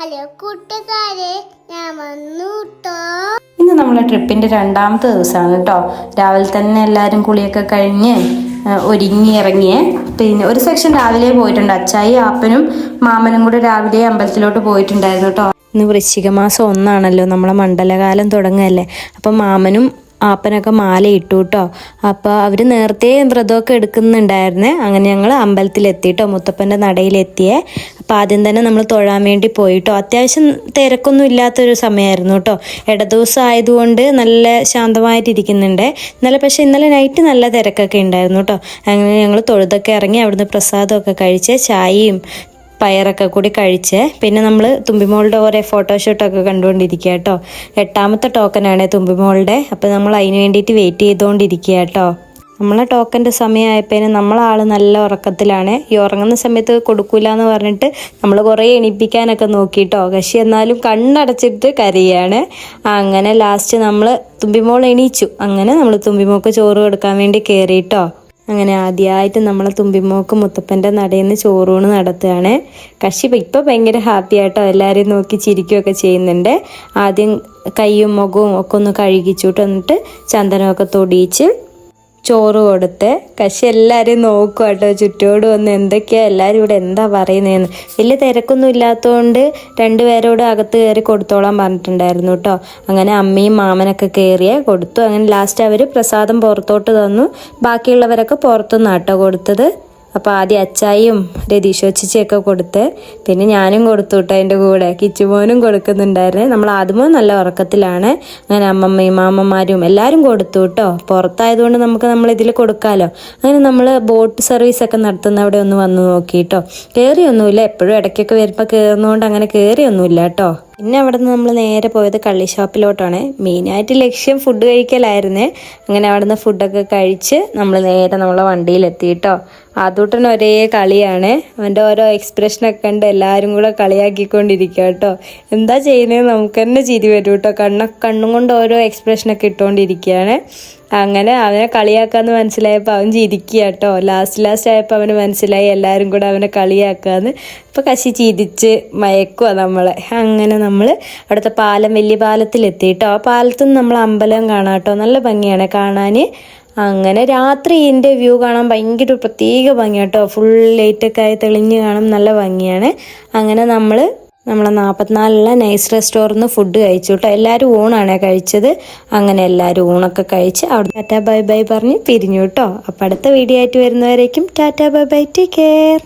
Hello കൂട്ടുകാരെ, ഞാൻ വന്നു ട്ടോ. ഇന്ന് നമ്മളെ ട്രിപ്പിന്റെ രണ്ടാമത്തെ ദിവസമാണ് കേട്ടോ. രാവിലെ തന്നെ എല്ലാവരും കുളിയൊക്കെ കഴിഞ്ഞ് ഒരുങ്ങി ഇറങ്ങിയേ. പിന്നെ ഒരു സെക്ഷൻ രാവിലെ പോയിട്ടുണ്ട്. അച്ചായി ആപ്പനും മാമനും കൂടെ രാവിലെ അമ്പലത്തിലോട്ട് പോയിട്ടുണ്ടായിരുന്നു കേട്ടോ. ഇന്ന് വൃശ്ചിക മാസം 1 നമ്മളെ മണ്ഡലകാലം തുടങ്ങുകയല്ലേ. അപ്പം മാമനും ആപ്പനൊക്കെ മാല ഇട്ടു കേട്ടോ. അപ്പോൾ അവർ നേരത്തെ വ്രതമൊക്കെ എടുക്കുന്നുണ്ടായിരുന്നേ. അങ്ങനെ ഞങ്ങൾ അമ്പലത്തിലെത്തിട്ടോ, മുത്തപ്പൻ്റെ നടയിലെത്തിയേ. അപ്പോൾ ആദ്യം തന്നെ നമ്മൾ തൊഴാൻ വേണ്ടി പോയിട്ടോ. അത്യാവശ്യം തിരക്കൊന്നും ഇല്ലാത്തൊരു സമയമായിരുന്നു കേട്ടോ. ഇടദിവസം ആയതുകൊണ്ട് നല്ല ശാന്തമായിട്ടിരിക്കുന്നുണ്ട്. ഇന്നലെ നൈറ്റ് നല്ല തിരക്കൊക്കെ ഉണ്ടായിരുന്നു കേട്ടോ. അങ്ങനെ ഞങ്ങൾ തൊഴുതൊക്കെ ഇറങ്ങി അവിടുന്ന് പ്രസാദമൊക്കെ കഴിച്ച് ചായയും പയറൊക്കെ കൂടി കഴിച്ച് പിന്നെ നമ്മൾ തുമ്പിമോളുടെ ഓരോ ഫോട്ടോഷൂട്ടൊക്കെ കണ്ടുകൊണ്ടിരിക്കുക കേട്ടോ. 8ാമത്തെ ടോക്കനാണ് തുമ്പിമോളുടെ. അപ്പോൾ നമ്മൾ അതിന് വേണ്ടിയിട്ട് വെയിറ്റ് ചെയ്തുകൊണ്ടിരിക്കുക കേട്ടോ. നമ്മളെ ടോക്കൻ്റെ സമയമായപ്പോഴേനും നമ്മളാൾ നല്ല ഉറക്കത്തിലാണ്. ഈ ഉറങ്ങുന്ന സമയത്ത് കൊടുക്കൂല എന്ന് പറഞ്ഞിട്ട് നമ്മൾ കുറേ എണീപ്പിക്കാനൊക്കെ നോക്കിയിട്ടോ. പക്ഷേ എന്നാലും കണ്ണടച്ചിട്ട് കരയാണ്. അങ്ങനെ ലാസ്റ്റ് നമ്മൾ തുമ്പിമോൾ എണീച്ചു. അങ്ങനെ നമ്മൾ തുമ്പിമോൾക്ക് ചോറ് കൊടുക്കാൻ വേണ്ടി കയറിയിട്ടോ. അങ്ങനെ ആദ്യമായിട്ട് നമ്മളെ തുമ്പിമോക്ക് മുത്തപ്പൻ്റെ നടയിൽ നിന്ന് ചോറൂണ് നടത്തുകയാണ്. ഇപ്പോൾ ഭയങ്കര ഹാപ്പി ആയിട്ടോ. എല്ലാവരെയും നോക്കി ചിരിക്കുകയൊക്കെ ചെയ്യുന്നുണ്ട്. ആദ്യം കൈയും മുഖവും ഒക്കെ ഒന്ന് കഴുകിച്ചിട്ട് വന്നിട്ട് ചന്ദനമൊക്കെ തൊടിയിച്ച് ചോറ് കൊടുത്ത് എല്ലാവരെയും നോക്കുക കേട്ടോ. ചുറ്റോട് വന്ന് എന്തൊക്കെയാ എല്ലാവരും ഇവിടെ എന്താ പറയുന്നതെന്ന്. വലിയ തിരക്കൊന്നും ഇല്ലാത്തതുകൊണ്ട് 2 പേരോട് അകത്ത് കയറി കൊടുത്തോളാൻ പറഞ്ഞിട്ടുണ്ടായിരുന്നു കേട്ടോ. അങ്ങനെ അമ്മയും മാമനൊക്കെ കയറിയേ കൊടുത്തു. അങ്ങനെ ലാസ്റ്റ് അവർ പ്രസാദം പുറത്തോട്ട് തന്നു. ബാക്കിയുള്ളവരൊക്കെ പുറത്തുനിന്നാട്ടോ കൊടുത്തത്. അപ്പോൾ ആദ്യം അച്ചായും രതീശോച്ചിയൊക്കെ കൊടുത്ത് പിന്നെ ഞാനും കൊടുത്തു കേട്ടോ. അതിൻ്റെ കൂടെ കിച്ചുമോനും കൊടുക്കുന്നുണ്ടായിരുന്നേ. നമ്മൾ ആദ്യമോ നല്ല ഉറക്കത്തിലാണ്. അങ്ങനെ അമ്മമ്മയും മാമന്മാരും എല്ലാവരും കൊടുത്തു കേട്ടോ. പുറത്തായതുകൊണ്ട് നമ്മളിതിൽ കൊടുക്കാമല്ലോ. അങ്ങനെ നമ്മൾ ബോട്ട് സർവീസൊക്കെ നടത്തുന്ന അവിടെ ഒന്ന് വന്ന് നോക്കി കേട്ടോ. കയറിയൊന്നുമില്ല. എപ്പോഴും ഇടയ്ക്കൊക്കെ വരുമ്പോൾ കയറുന്നതുകൊണ്ട് അങ്ങനെ കയറിയൊന്നുമില്ല കേട്ടോ. പിന്നെ അവിടെ നിന്ന് നമ്മൾ നേരെ പോയത് കള്ളി ഷോപ്പിലോട്ടാണ്. മെയിനായിട്ട് ലക്ഷ്യം ഫുഡ് കഴിക്കലായിരുന്നേ. അങ്ങനെ അവിടെ നിന്ന് ഫുഡൊക്കെ കഴിച്ച് നമ്മൾ നേരെ നമ്മളെ വണ്ടിയിലെത്തി കേട്ടോ. ആദൂട്ടൻ ഒരേ കളിയാണ്. അവൻ്റെ ഓരോ എക്സ്പ്രഷനൊക്കെ കണ്ട് എല്ലാവരും കൂടെ കളിയാക്കിക്കൊണ്ടിരിക്കുക കേട്ടോ. എന്താ ചെയ്യുന്നത് നമുക്ക് തന്നെ ചിരി വരും കേട്ടോ. കണ്ണും കൊണ്ട് ഓരോ എക്സ്പ്രഷനൊക്കെ ഇട്ടുകൊണ്ടിരിക്കുകയാണ്. അങ്ങനെ അവനെ കളിയാക്കാന്ന് മനസ്സിലായപ്പോൾ അവൻ ചിരിക്കുക കേട്ടോ. ലാസ്റ്റ് ആയപ്പോൾ അവന് മനസ്സിലായി എല്ലാവരും കൂടെ അവനെ കളിയാക്കാന്ന്. അപ്പോൾ കശി ചിരിച്ച് മയക്കുക നമ്മളെ. അങ്ങനെ നമ്മൾ അവിടുത്തെ വലിയ പാലത്തിലെത്തി കേട്ടോ. ആ പാലത്തു നിന്ന് നമ്മൾ അമ്പലം കാണാം കേട്ടോ. നല്ല ഭംഗിയാണ് കാണാൻ. അങ്ങനെ രാത്രി ഇതിൻ്റെ വ്യൂ കാണാൻ ഭയങ്കര പ്രത്യേക ഭംഗി കേട്ടോ. ഫുൾ ലൈറ്റൊക്കെ ആയി തെളിഞ്ഞ് കാണാൻ നല്ല ഭംഗിയാണ്. അങ്ങനെ നമ്മളെ 44 നൈസ് റെസ്റ്റോറൻറ്റിൽ നിന്ന് ഫുഡ് കഴിച്ചു കേട്ടോ. എല്ലാവരും ഊണാണ് കഴിച്ചത്. അങ്ങനെ എല്ലാവരും ഊണൊക്കെ കഴിച്ച് അവിടെ ടാറ്റാ ബൈ ബൈ പറഞ്ഞ് പിരിഞ്ഞു കേട്ടോ. അപ്പോൾ അടുത്ത വീഡിയോ ആയിട്ട് വരുന്നവരേക്കും tata bye bye, take care.